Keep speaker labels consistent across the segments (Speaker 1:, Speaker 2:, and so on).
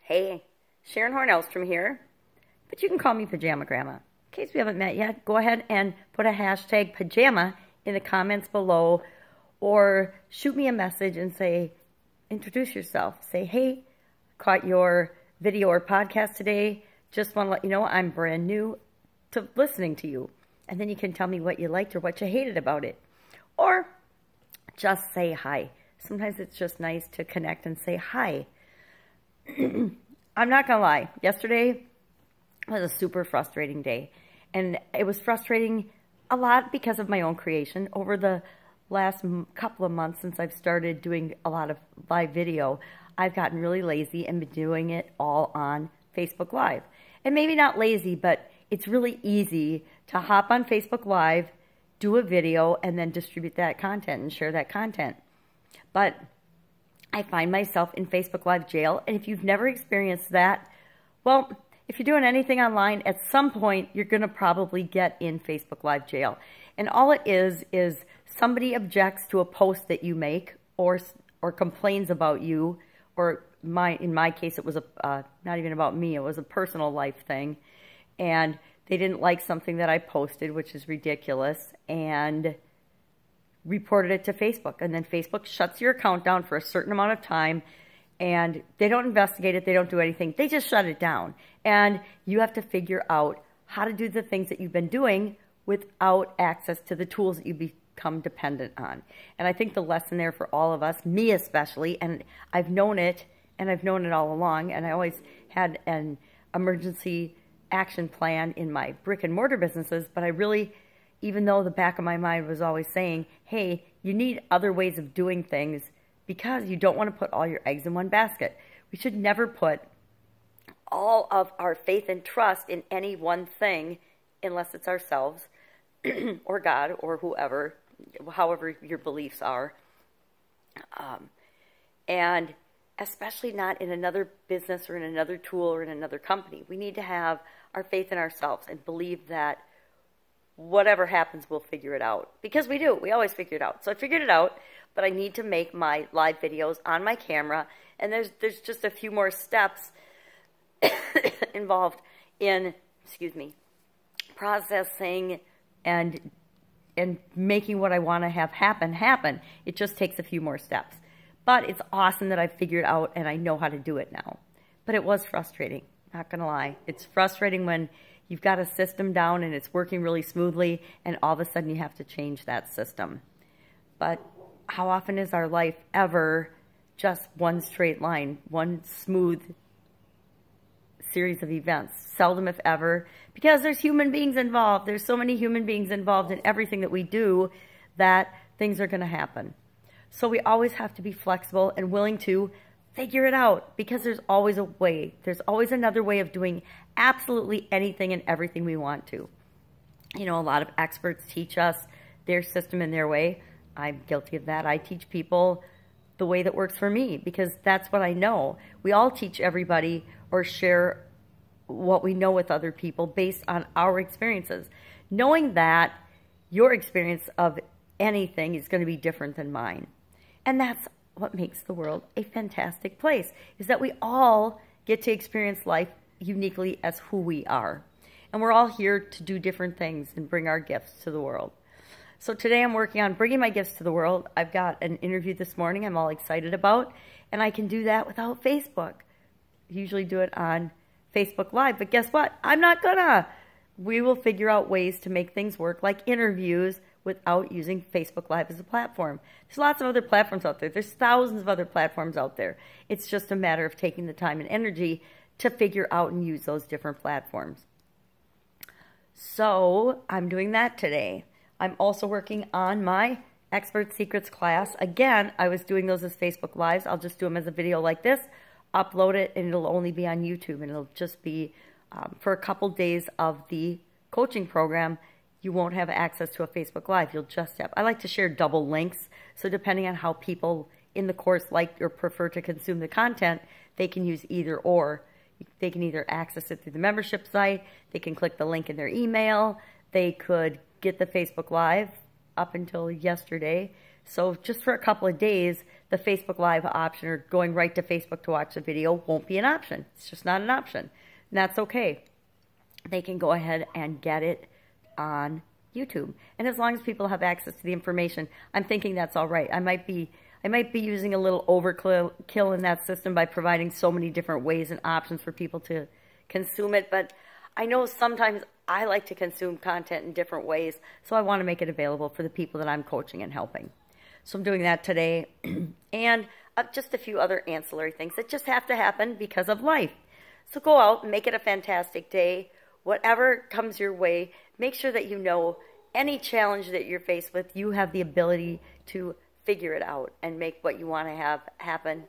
Speaker 1: Hey, Sharon Horne-Ellstrom here, but you can call me Pajama Grandma. In case we haven't met yet, go ahead and put a hashtag pajama in the comments below, or shoot me a message and say, introduce yourself. Say, hey, caught your video or podcast today. Just want to let you know I'm brand new to listening to you. And then you can tell me what you liked or what you hated about it. Or just say hi. Sometimes it's just nice to connect and say hi. I'm not going to lie. Yesterday was a super frustrating day. And it was frustrating a lot because of my own creation. Over the last couple of months since I've started doing a lot of live video, I've gotten really lazy and been doing it all on Facebook Live. And maybe not lazy, but it's really easy to hop on Facebook Live, do a video, and then distribute that content and share that content. But I find myself in Facebook Live jail, and if you've never experienced that, well, if you're doing anything online, at some point, you're going to probably get in Facebook Live jail. And all it is somebody objects to a post that you make or complains about you, or in my case, it was not even about me, it was a personal life thing, and they didn't like something that I posted, which is ridiculous, and reported it to Facebook. And then Facebook shuts your account down for a certain amount of time, and they don't investigate it, they don't do anything, they just shut it down. And you have to figure out how to do the things that you've been doing without access to the tools that you become dependent on. And I think the lesson there for all of us, me especially, and I've known it, and I've known it all along, and I always had an emergency action plan in my brick and mortar businesses, but I really, even though the back of my mind was always saying, hey, you need other ways of doing things because you don't want to put all your eggs in one basket. We should never put all of our faith and trust in any one thing unless it's ourselves or God or whoever, however your beliefs are. And especially not in another business or in another tool or in another company. We need to have our faith in ourselves and believe that whatever happens, we'll figure it out. Because we do. We always figure it out. So I figured it out, but I need to make my live videos on my camera, and there's just a few more steps involved in, processing and making what I want to have happen. It just takes a few more steps. But it's awesome that I figured out and I know how to do it now. But it was frustrating, not going to lie. It's frustrating when you've got a system down and it's working really smoothly, and all of a sudden you have to change that system. But how often is our life ever just one straight line, one smooth series of events? Seldom, if ever, because there's human beings involved. There's so many human beings involved in everything that we do that things are going to happen. So we always have to be flexible and willing to figure it out, because there's always a way. There's always another way of doing absolutely anything and everything we want to. You know, a lot of experts teach us their system and their way. I'm guilty of that. I teach people the way that works for me because that's what I know. We all teach everybody or share what we know with other people based on our experiences, knowing that your experience of anything is going to be different than mine. And that's what makes the world a fantastic place, is that we all get to experience life uniquely as who we are. And we're all here to do different things and bring our gifts to the world. So today I'm working on bringing my gifts to the world. I've got an interview this morning I'm all excited about, and I can do that without Facebook. I usually do it on Facebook Live, but guess what? I'm not gonna. We will figure out ways to make things work, like interviews, without using Facebook Live as a platform. There's lots of other platforms out there. There's thousands of other platforms out there. It's just a matter of taking the time and energy to figure out and use those different platforms. So I'm doing that today. I'm also working on my Expert Secrets class. Again, I was doing those as Facebook Lives. I'll just do them as a video like this, upload it, and it'll only be on YouTube, and it'll just be for a couple days of the coaching program. You won't have access to a Facebook Live. You'll just have, I like to share double links, so depending on how people in the course like or prefer to consume the content, they can use either or. They can either access it through the membership site, they can click the link in their email, they could get the Facebook Live up until yesterday So just for a couple of days, the Facebook Live option or going right to Facebook to watch the video won't be an option. It's just not an option. And that's okay. They can go ahead and get it on YouTube. And as long as people have access to the information, I'm thinking that's all right. I might be using a little overkill in that system by providing so many different ways and options for people to consume it. But I know sometimes I like to consume content in different ways, so I want to make it available for the people that I'm coaching and helping. So I'm doing that today. And just a few other ancillary things that just have to happen because of life. So go out and make it a fantastic day. Whatever comes your way, make sure that you know any challenge that you're faced with, you have the ability to figure it out and make what you want to have happen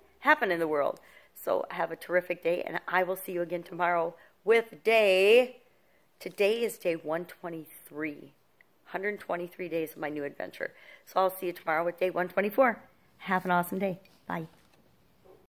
Speaker 1: in the world. So have a terrific day, and I will see you again tomorrow with today is day 123. 123 days of my new adventure. So I'll see you tomorrow with day 124. Have an awesome day. Bye.